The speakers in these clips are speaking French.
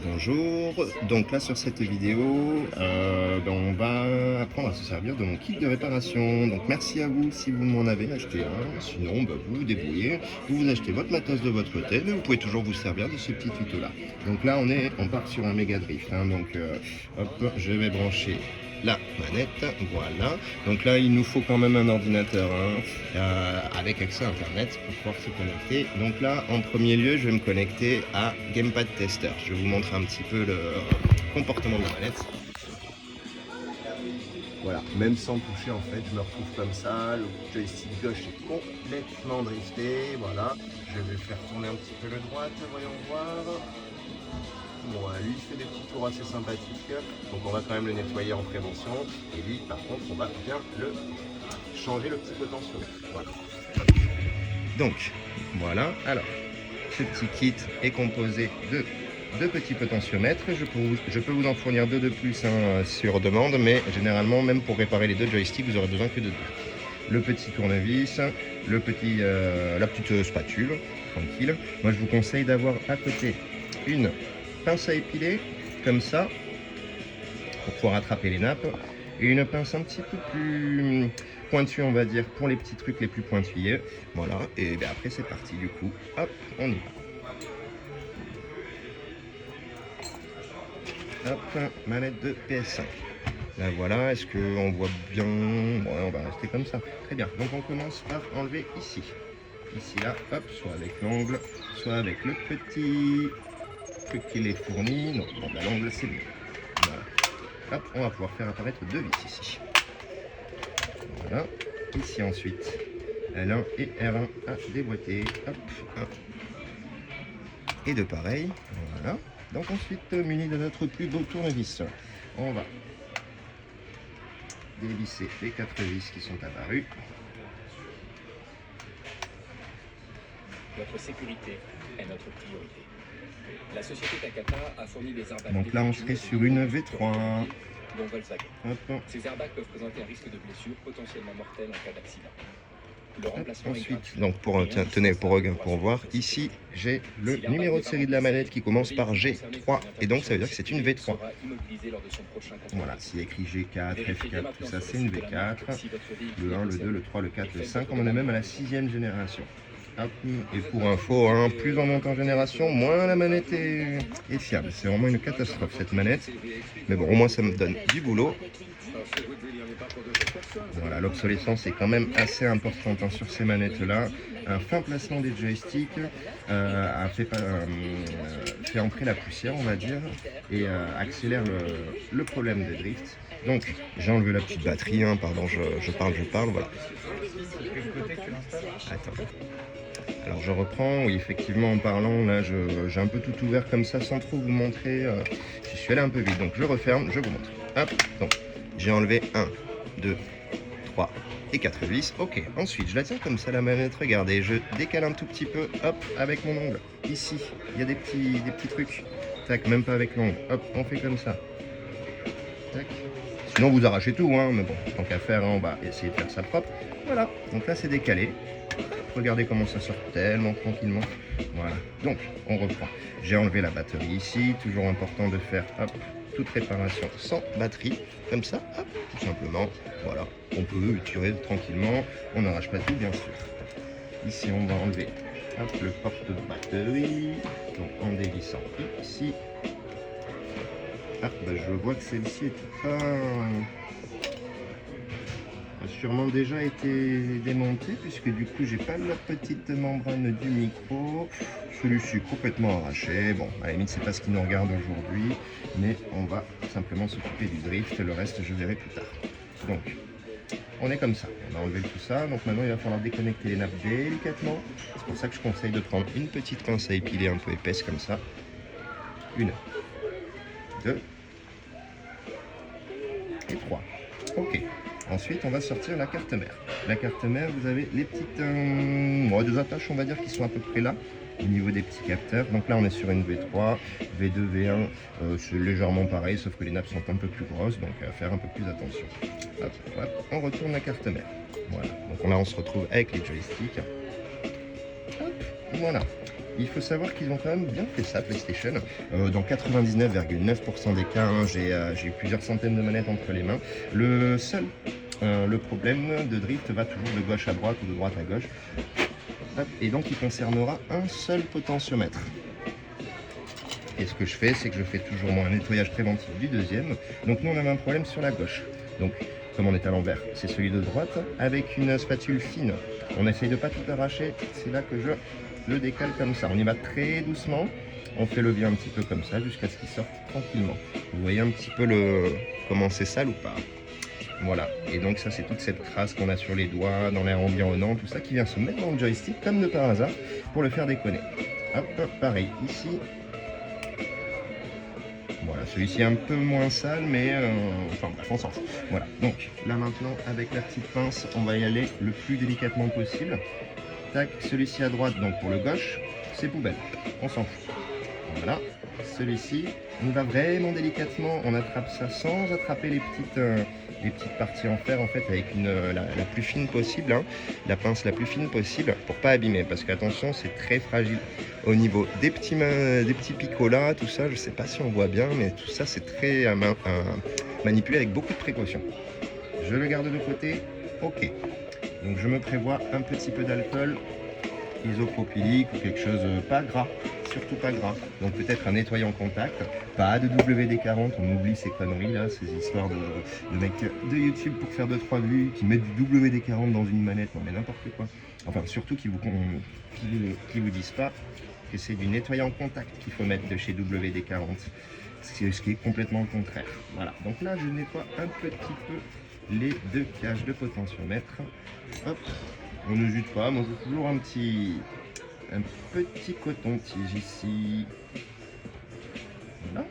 Bonjour, donc là sur cette vidéo, on va apprendre à se servir de mon kit de réparation. Donc merci à vous si vous m'en avez acheté un, sinon vous vous débrouillez, vous achetez votre matos de votre côté, mais vous pouvez toujours vous servir de ce petit tuto là. Donc là on part sur un méga drift, donc hop, je vais brancher la manette, voilà. Donc là, il nous faut quand même un ordinateur avec accès à Internet pour pouvoir se connecter. Donc là, en premier lieu, je vais me connecter à Gamepad Tester. Je vais vous montrer un petit peu le comportement de la manette. Voilà, même sans toucher, en fait, je me retrouve comme ça. Le joystick gauche est complètement drifté. Voilà, je vais faire tourner un petit peu le droite, voyons voir. Bon, lui, il fait des petits tours assez sympathiques, donc on va quand même le nettoyer en prévention. Et lui, par contre, on va bien le changer le petit potentiomètre. Voilà. Donc, voilà. Alors, ce petit kit est composé de deux petits potentiomètres. Je peux vous en fournir deux de plus sur demande, mais généralement, même pour réparer les deux joysticks, vous aurez besoin que de deux. Le petit tournevis, la petite spatule, tranquille. Moi, je vous conseille d'avoir à côté une pince à épiler, comme ça, pour pouvoir attraper les nappes, et une pince un petit peu plus pointue, on va dire, pour les petits trucs les plus pointillés. Voilà, et bien après c'est parti du coup, hop, on y va. Hop, manette de PS5. Là voilà, est-ce qu'on voit bien? Ouais, on va rester comme ça. Très bien, donc on commence par enlever ici. Ici là, hop, soit avec l'angle, soit avec le petit truc qui est fourni. Non, bon, bah, l'angle c'est mieux. Voilà. Hop, on va pouvoir faire apparaître deux vis ici. Voilà. Ici ensuite, L1 et R1 à déboîter. Hop, 1 et 2 pareil. Voilà. Donc ensuite, muni de notre plus beau tournevis, on va dévisser les 4 vis qui sont apparues. Notre sécurité est notre priorité. La société Takata a fourni des airbags. Donc là, on serait sur une V3. Dont Volkswagen. Hop. Ces airbags peuvent présenter un risque de blessure potentiellement mortelle en cas d'accident. Ensuite, donc tenez, pour voir, ici j'ai le numéro de série de la manette qui commence par G3 et donc ça veut dire que c'est une V3. Voilà, s'il y a écrit G4, F4, tout ça c'est une V4. Le 1, le 2, le 3, le 4, le 5, on en est même à la 6e génération. Hop. Et pour info, plus on monte en génération, moins la manette est fiable. C'est vraiment une catastrophe cette manette. Mais bon, au moins ça me donne du boulot. Voilà, l'obsolescence est quand même assez importante sur ces manettes-là. Un fin placement des joysticks fait entrer la poussière, on va dire, et accélère le problème des drifts. Donc, j'ai enlevé la petite batterie, pardon, je parle, voilà. Attends. Alors je reprends, oui effectivement en parlant, là j'ai un peu tout ouvert comme ça sans trop vous montrer, je suis allé un peu vite, donc je referme, je vous montre. Hop, donc j'ai enlevé 1, 2, 3 et 4 vis, ok. Ensuite je la tiens comme ça la manette, regardez, je décale un tout petit peu, hop, avec mon ongle. Ici, il y a des petits trucs, tac, même pas avec l'ongle, hop, on fait comme ça. Tac. Sinon vous arrachez tout, mais bon, tant qu'à faire, on va essayer de faire ça propre. Voilà, donc là c'est décalé. Regardez comment ça sort tellement tranquillement. Voilà, donc on reprend. J'ai enlevé la batterie ici, toujours important de faire toute réparation sans batterie, comme ça, hop, tout simplement. Voilà, on peut tirer tranquillement, on n'arrache pas tout bien sûr. Ici on va enlever le porte-batterie, donc en dévissant ici. Je vois que celle-ci est pas... sûrement déjà été démonté puisque du coup j'ai pas la petite membrane du micro. Celui-ci complètement arraché. Bon, à la limite c'est pas ce qui nous regarde aujourd'hui, mais on va simplement s'occuper du drift, le reste je verrai plus tard. Donc on est comme ça, on a enlevé tout ça, donc maintenant il va falloir déconnecter les nappes délicatement. C'est pour ça que je conseille de prendre une petite pince à épiler un peu épaisse comme ça. 1, 2 et 3. Ok. Ensuite, on va sortir la carte mère. La carte mère, vous avez les petites deux attaches, on va dire, qui sont à peu près là, au niveau des petits capteurs. Donc là, on est sur une V3, V2, V1, c'est légèrement pareil, sauf que les nappes sont un peu plus grosses, donc à faire un peu plus attention. Hop, hop, on retourne la carte mère. Voilà, donc là, on se retrouve avec les joysticks. Hop, voilà. Il faut savoir qu'ils ont quand même bien fait ça, PlayStation. Dans 99,9% des cas, hein, j'ai eu plusieurs centaines de manettes entre les mains. Le problème de drift va toujours de gauche à droite ou de droite à gauche. Hop, et donc il concernera un seul potentiomètre. Et ce que je fais, c'est que je fais toujours un nettoyage préventif du deuxième. Donc nous on avait un problème sur la gauche. Donc comme on est à l'envers, c'est celui de droite avec une spatule fine. On essaye de ne pas tout arracher, c'est là que je le décale comme ça. On y va très doucement, on fait levier un petit peu comme ça jusqu'à ce qu'il sorte tranquillement. Vous voyez un petit peu comment c'est sale ou pas. Voilà, et donc ça c'est toute cette crasse qu'on a sur les doigts, dans l'air environnant, tout ça qui vient se mettre dans le joystick comme de par hasard pour le faire déconner. Hop, hop, pareil, ici. Voilà, celui-ci est un peu moins sale, mais enfin bref, on s'en fout. Voilà, donc là maintenant, avec la petite pince, on va y aller le plus délicatement possible. Tac, celui-ci à droite, donc pour le gauche, c'est poubelle, on s'en fout. Voilà, celui-ci, on va vraiment délicatement, on attrape ça sans attraper les petites parties en fer, en fait, avec la plus fine possible, hein, la pince la plus fine possible, pour pas abîmer, parce qu'attention, c'est très fragile. Au niveau des petits picots là, tout ça, je sais pas si on voit bien, mais tout ça, c'est très manipulé avec beaucoup de précaution. Je le garde de côté, ok. Donc je me prévois un petit peu d'alcool isopropylique ou quelque chose pas gras, surtout pas gras. Donc peut-être un nettoyant contact, pas de WD-40, on oublie ces conneries là, ces histoires de mecs de YouTube pour faire 2-3 vues, qui mettent du WD-40 dans une manette, non mais n'importe quoi. Enfin surtout qui vous disent pas que c'est du nettoyant contact qu'il faut mettre de chez WD-40, ce qui est complètement le contraire. Voilà, donc là je nettoie un petit peu les deux cages de potentiomètre. Hop. On ne jute pas, moi j'ai toujours un petit coton-tige ici. Voilà.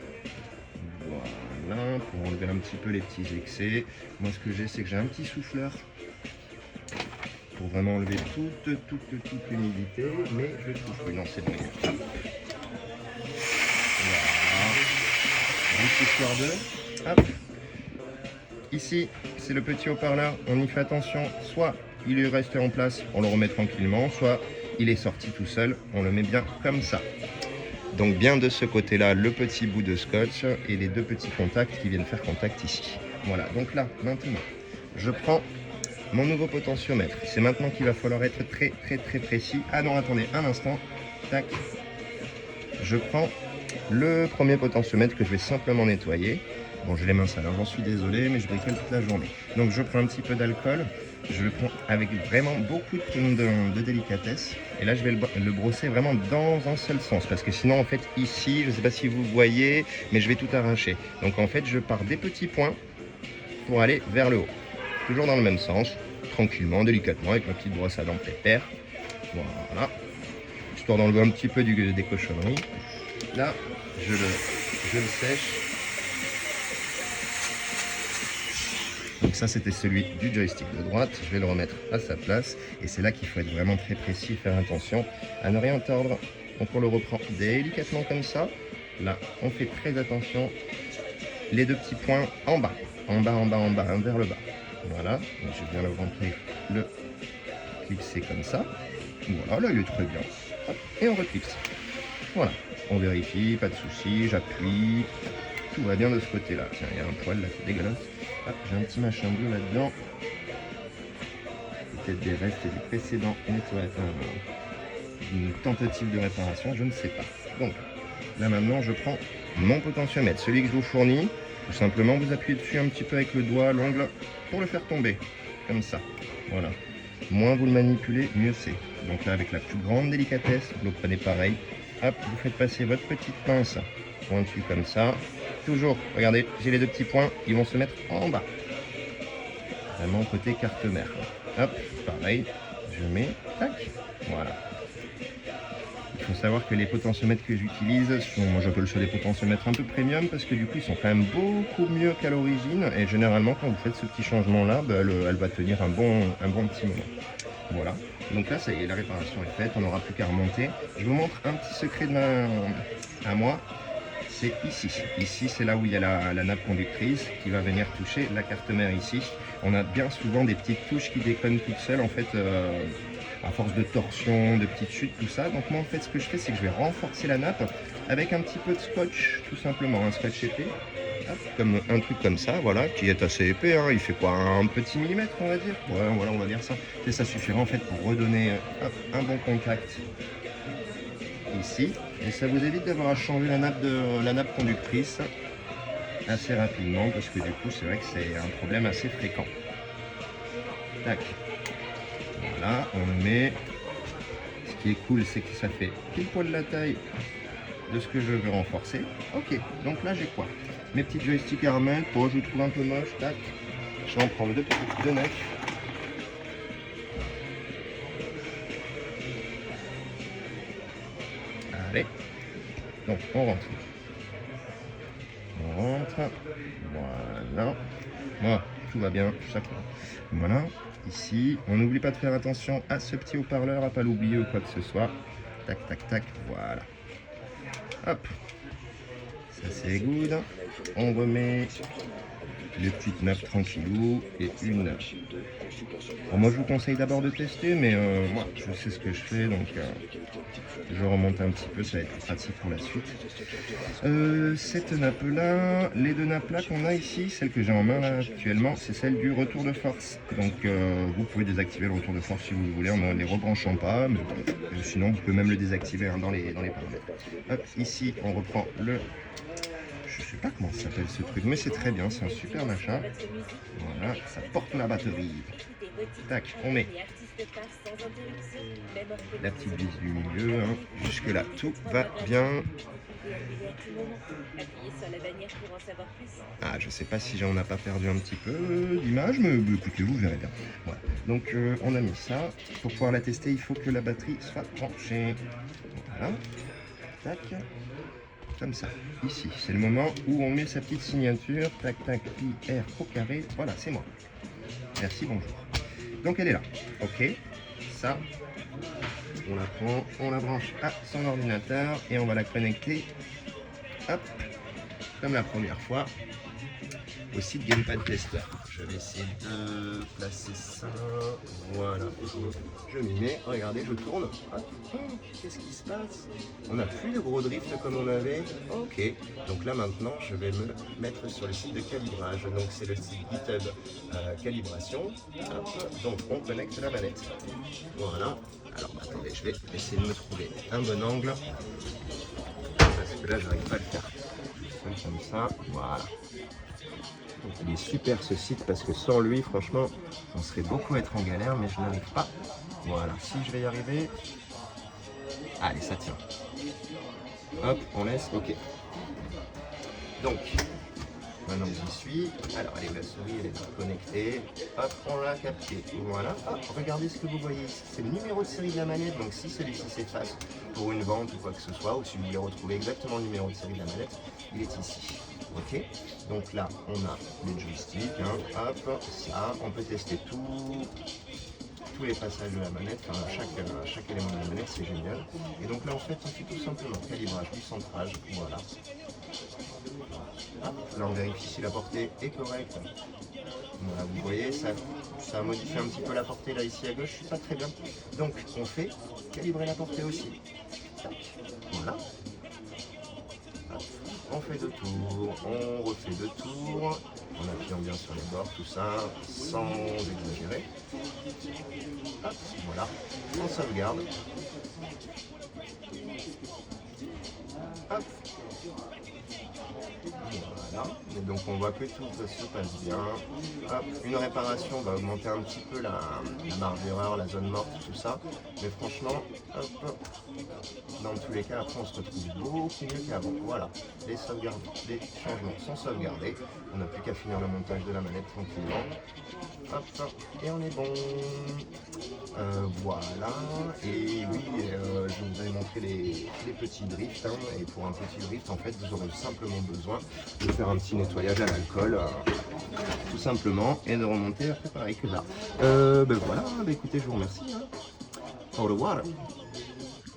Voilà, pour enlever un petit peu les petits excès. Moi ce que j'ai, c'est que j'ai un petit souffleur pour vraiment enlever toute l'humidité, mais je le souffle dans cette manière. Voilà. Un souffleur de. Hop. Ici, c'est le petit haut-parleur, on y fait attention, soit il est resté en place, on le remet tranquillement, soit il est sorti tout seul, on le met bien comme ça. Donc bien de ce côté-là, le petit bout de scotch et les deux petits contacts qui viennent faire contact ici. Voilà, donc là, maintenant, je prends mon nouveau potentiomètre. C'est maintenant qu'il va falloir être très précis. Ah non, attendez, un instant. Tac. Je prends le premier potentiomètre que je vais simplement nettoyer. Bon, j'ai les mains sales, j'en suis désolé, mais je bricole toute la journée. Donc je prends un petit peu d'alcool, je le prends avec vraiment beaucoup de délicatesse. Et là, je vais le brosser vraiment dans un seul sens, parce que sinon, en fait, ici, je ne sais pas si vous voyez, mais je vais tout arracher. Donc en fait, je pars des petits points pour aller vers le haut. Toujours dans le même sens, tranquillement, délicatement, avec ma petite brosse à dents pépère. Voilà. Histoire d'enlever un petit peu des cochonneries. Là, je le sèche. Donc ça, c'était celui du joystick de droite. Je vais le remettre à sa place. Et c'est là qu'il faut être vraiment très précis, faire attention à ne rien tordre. Donc on le reprend délicatement comme ça. Là, on fait très attention. Les deux petits points en bas, vers le bas. Voilà, donc je viens le rentrer, le clipser comme ça. Voilà, là il est très bien. Hop, et on reclipse. Voilà, on vérifie, pas de souci, j'appuie. Tout va bien de ce côté-là. Tiens, il y a un poil là, c'est dégueulasse. Hop, j'ai un petit machin bleu là-dedans. Peut-être des restes du précédent nettoyage, une tentative de réparation, je ne sais pas. Donc, là maintenant, je prends mon potentiomètre, celui que je vous fournis. Tout simplement, vous appuyez dessus un petit peu avec le doigt, l'ongle, pour le faire tomber. Comme ça. Voilà. Moins vous le manipulez, mieux c'est. Donc là, avec la plus grande délicatesse, vous le prenez pareil. Hop, vous faites passer votre petite pince pointue comme ça. Toujours, regardez, j'ai les deux petits points, ils vont se mettre en bas. Vraiment côté carte mère. Hop, pareil, je mets, tac, voilà. Il faut savoir que les potentiomètres que j'utilise sont, moi j'appelle ça des potentiomètres un peu premium, parce que du coup ils sont quand même beaucoup mieux qu'à l'origine, et généralement quand vous faites ce petit changement là, bah, elle va tenir un bon petit moment. Voilà, donc là ça y est, la réparation est faite, on n'aura plus qu'à remonter. Je vous montre un petit secret à moi, c'est ici. Ici c'est là où il y a la nappe conductrice qui va venir toucher la carte mère ici. On a bien souvent des petites touches qui déconnent toutes seules en fait. à force de torsion, de petites chutes, tout ça. Donc moi en fait ce que je fais c'est que je vais renforcer la nappe avec un petit peu de scotch, tout simplement, un scotch épais. Hop, comme un truc comme ça, voilà, qui est assez épais, hein. Il fait quoi, un petit millimètre on va dire. Ouais, voilà, on va dire ça. Et ça suffira en fait pour redonner hop, un bon contact ici. Et ça vous évite d'avoir à changer la nappe conductrice assez rapidement, parce que du coup c'est vrai que c'est un problème assez fréquent. Tac. Voilà, on le met. Ce qui est cool, c'est que ça fait pile poil la taille de ce que je veux renforcer. Ok, donc là j'ai quoi? Mes petits joysticks Armel, pour je le trouve un peu moche, tac. Je vais en prendre deux neufs. Allez, donc on rentre. On rentre, voilà. Bon, tout va bien, ça coule. Voilà, ici, on n'oublie pas de faire attention à ce petit haut-parleur, à pas l'oublier ou quoi que ce soit. Tac, tac, tac, voilà. Hop, ça c'est good. On remet les petites nappes tranquillou et une. Bon, moi je vous conseille d'abord de tester, mais moi je sais ce que je fais, donc je remonte un petit peu, ça va être plus pratique pour la suite. Cette nappe là, les deux nappes là qu'on a ici, celle que j'ai en main là actuellement, c'est celle du retour de force. Donc vous pouvez désactiver le retour de force si vous le voulez en ne les rebranchant pas, mais sinon vous pouvez même le désactiver hein, dans les paramètres. Hop, ici on reprend le... Je sais pas comment ça s'appelle ce truc, mais c'est très bien, c'est un super machin. Voilà, ça porte la batterie. Tac, on met la petite vis du milieu. Hein. Jusque là, tout va bien. Ah, je sais pas si j'en ai pas perdu un petit peu d'image, mais écoutez, vous verrez bien. Voilà. Donc, on a mis ça. Pour pouvoir la tester, il faut que la batterie soit branchée. Voilà. Tac. Comme ça, ici, c'est le moment où on met sa petite signature, tac tac, IR au carré, voilà, c'est moi. Merci, bonjour. Donc elle est là, ok, ça, on la prend, on la branche à son ordinateur et on va la connecter, hop, comme la première fois, au site Gamepad Tester. Je vais essayer de placer ça, voilà, je m'y mets, regardez, je tourne, qu'est-ce qui se passe? On n'a plus de gros drift comme on avait, ok, donc là maintenant je vais me mettre sur le site de calibrage, donc c'est le site GitHub calibration, hop, donc on connecte la manette, voilà, alors attendez, je vais essayer de me trouver un bon angle, parce que là j'arrive pas à le faire, comme ça, voilà. Donc, il est super ce site parce que sans lui, franchement, on serait beaucoup à être en galère, mais je n'arrive pas. Voilà, si je vais y arriver. Allez, ça tient. Hop, on laisse, ok. Donc, maintenant que j'y suis, alors allez, la souris elle est connectée. Hop, on l'a capté. Voilà, hop, regardez ce que vous voyez ici. C'est le numéro de série de la manette, donc si celui-ci s'efface pour une vente ou quoi que ce soit, ou si vous voulez retrouver exactement le numéro de série de la manette, il est ici. Ok, donc là on a les joysticks, hein, hop, ça, on peut tester tous les passages de la manette, enfin, chaque élément de la manette, c'est génial. Et donc là en fait on fait tout simplement calibrage du centrage, voilà. Hop, là on vérifie si la portée est correcte. Voilà, vous voyez, ça modifie un petit peu la portée là ici à gauche, je suis pas très bien. Donc on fait calibrer la portée aussi. Voilà. On fait deux tours, on refait deux tours, en appuyant bien sur les bords, tout ça, sans exagérer. Hop, voilà, on sauvegarde. Hop. Voilà, et donc on voit que tout se passe bien. Hop, une réparation va augmenter un petit peu la marge d'erreur, la zone morte, tout ça. Mais franchement, hop, dans tous les cas, après on se retrouve beaucoup mieux qu'avant. Voilà, les changements sont sauvegardés. On n'a plus qu'à finir le montage de la manette tranquillement. Hop, et on est bon. Voilà, et oui, je vous avais montré les petits drifts, hein, et pour un petit drift, en fait, vous aurez simplement besoin de faire un petit nettoyage à l'alcool, tout simplement, et de remonter après pareil que là. Ben voilà, ben écoutez, je vous remercie. Hein. Au revoir.